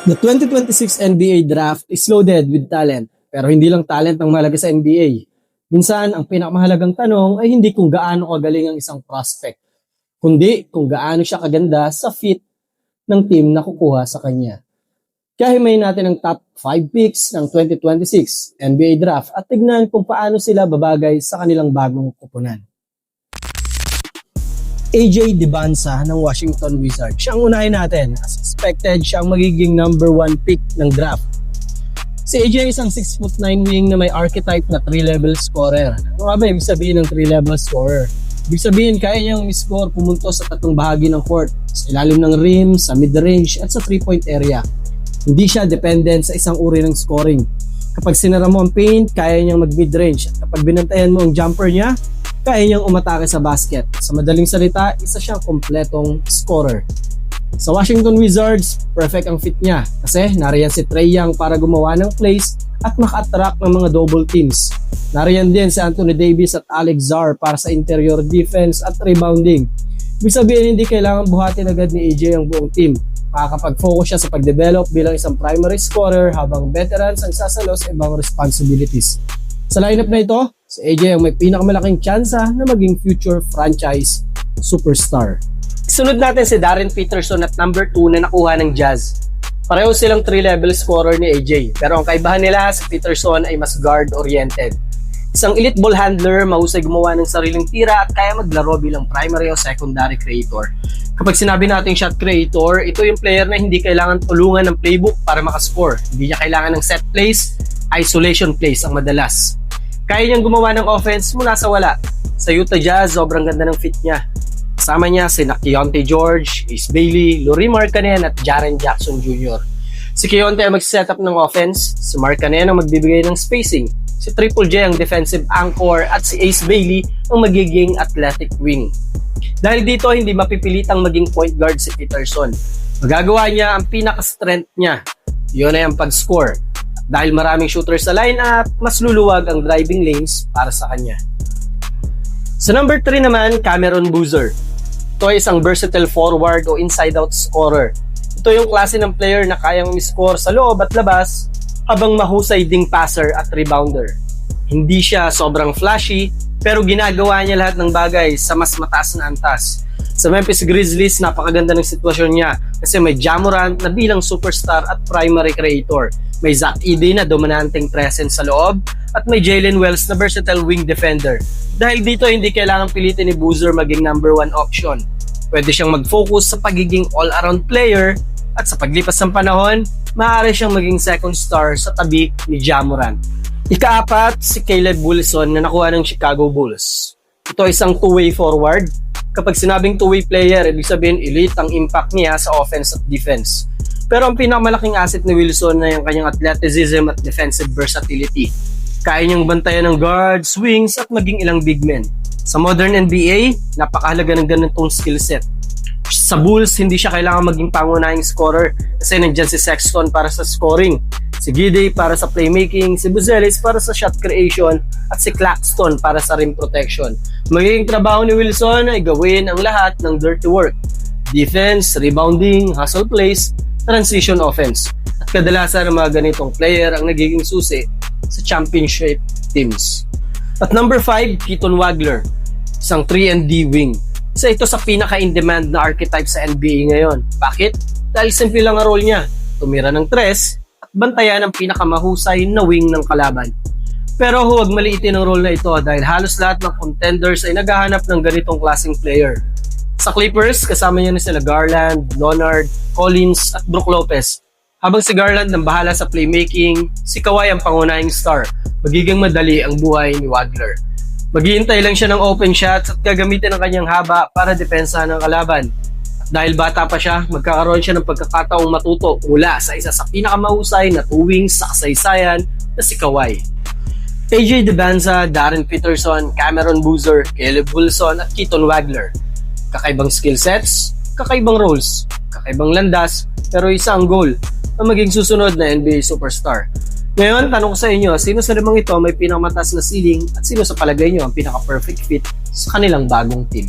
The 2026 NBA Draft is loaded with talent, pero hindi lang talent ang mahalaga sa NBA. Minsan, ang pinakamahalagang tanong ay hindi kung gaano kagaling ang isang prospect, kundi kung gaano siya kaganda sa fit ng team na kukuha sa kanya. Kaya himayin natin ang top 5 picks ng 2026 NBA Draft at tignan kung paano sila babagay sa kanilang bagong kupunan. AJ Dybantsa ng Washington Wizards. Siyang unahin natin. As expected, siyang magiging number 1 pick ng draft. Si AJ ay isang 6'9" wing na may archetype na 3-level scorer. Ano nga ba ibig sabihin ng 3-level scorer? Ibig sabihin, kaya niyang score pumunto sa tatlong bahagi ng court. Sa ilalim ng rim, sa mid-range, at sa 3-point area. Hindi siya dependent sa isang uri ng scoring. Kapag sinara mo ang paint, kaya niyang mag-mid-range. At kapag binantayan mo ang jumper niya, kaya niyang umatake sa basket. Sa madaling salita, isa siyang kompletong scorer. Sa Washington Wizards, perfect ang fit niya kasi nariyan si Trae Young para gumawa ng plays at maka-attract ng mga double teams. Nariyan din si Anthony Davis at Alex Zar para sa interior defense at rebounding. Ibig sabihin, hindi kailangan buhatin agad ni AJ ang buong team. Makakapag-focus siya sa pag-develop bilang isang primary scorer habang veterans ang sasalo sa ibang responsibilities. Sa lineup na ito, si AJ ang may pinakamalaking tsansa na maging future franchise superstar. Sunod natin si Darren Peterson at number 2 na nakuha ng Jazz. Pareho silang 3-level scorer ni AJ, pero ang kaibahan nila, si Peterson ay mas guard-oriented. Isang elite ball handler, mahusay gumawa ng sariling tira at kaya maglaro bilang primary o secondary creator. Kapag sinabi nating shot creator, ito yung player na hindi kailangan tulungan ng playbook para makascore. Hindi niya kailangan ng set plays, isolation plays ang madalas. Kaya niyang gumawa ng offense mula sa wala. Sa Utah Jazz, sobrang ganda ng fit niya. Kasama niya si Keontae George, Ace Bailey, Lauri Markkanen at Jaren Jackson Jr. Si Keontae ang mag-setup ng offense, si Markkanen ang magbibigay ng spacing, si Triple J ang defensive anchor at si Ace Bailey ang magiging athletic wing. Dahil dito, hindi mapipilitang maging point guard si Peterson. Magagawa niya ang pinaka-strength niya. Yun ay ang pag-score. Dahil maraming shooters sa lineup, mas luluwag ang driving lanes para sa kanya. Sa number 3 naman, Cameron Boozer. Ito ay isang versatile forward o inside-out scorer. Ito yung klase ng player na kayang score sa loob at labas habang mahusay ding passer at rebounder. Hindi siya sobrang flashy, pero ginagawa niya lahat ng bagay sa mas mataas na antas. Sa Memphis Grizzlies, napakaganda ng sitwasyon niya kasi may Ja Morant na bilang superstar at primary creator. May Zach Edey na dominanteng presence sa loob at may Jalen Wells na versatile wing defender. Dahil dito, hindi kailangan pilitin ni Boozer maging number 1 option. Pwede siyang mag-focus sa pagiging all-around player at sa paglipas ng panahon, maaari siyang maging second star sa tabi ni Ja Morant. Ika-4, si Caleb Wilson na nakuha ng Chicago Bulls. Ito ay isang two-way forward. Kapag sinabing two-way player, ibig sabihin elite ang impact niya sa offense at defense. Pero ang pinakamalaking asset ni Wilson na yung kanyang athleticism at defensive versatility. Kaya niyang bantayan ng guards, wings at maging ilang big men. Sa modern NBA, napakahalaga ng ganitong skill set. Sa Bulls, hindi siya kailangan maging pangunahing scorer kasi nandyan si Sexton para sa scoring, si Giddey para sa playmaking, si Buzelis para sa shot creation at si Claxton para sa rim protection. Magiging trabaho ni Wilson ay gawin ang lahat ng dirty work. Defense, rebounding, hustle plays, transition offense. At kadalasan ng mga ganitong player ang nagiging susi sa championship teams. At number 5, Keaton Wagler, isang 3-and-D wing. Isa ito sa pinaka-in-demand na archetype sa NBA ngayon. Bakit? Dahil simple lang ang role niya, tumira ng tres at bantayan ang pinakamahusay na wing ng kalaban. Pero huwag maliitin ang role na ito dahil halos lahat ng contenders ay naghahanap ng ganitong klaseng player. Sa Clippers, kasama niya na sila Garland, Leonard, Collins at Brook Lopez. Habang si Garland ang bahala sa playmaking, si Kawhi ang pangunahing star. Magiging madali ang buhay ni Wagler. Maghihintay lang siya ng open shots at gagamitin ang kanyang haba para depensa ng kalaban. At dahil bata pa siya, magkakaroon siya ng pagkakataong matuto mula sa isa sa pinakamahusay na two wings sa kasaysayan na si Kawhi. AJ Dybantsa, Darren Peterson, Cameron Boozer, Caleb Wilson at Keaton Wagler. Kakaibang skill sets, kakaibang roles, kakaibang landas, pero isa ang goal na maging susunod na NBA superstar. Ngayon, tanong ko sa inyo, sino sa limang ito may pinakamataas na ceiling at sino sa palagay nyo ang pinaka-perfect fit sa kanilang bagong team?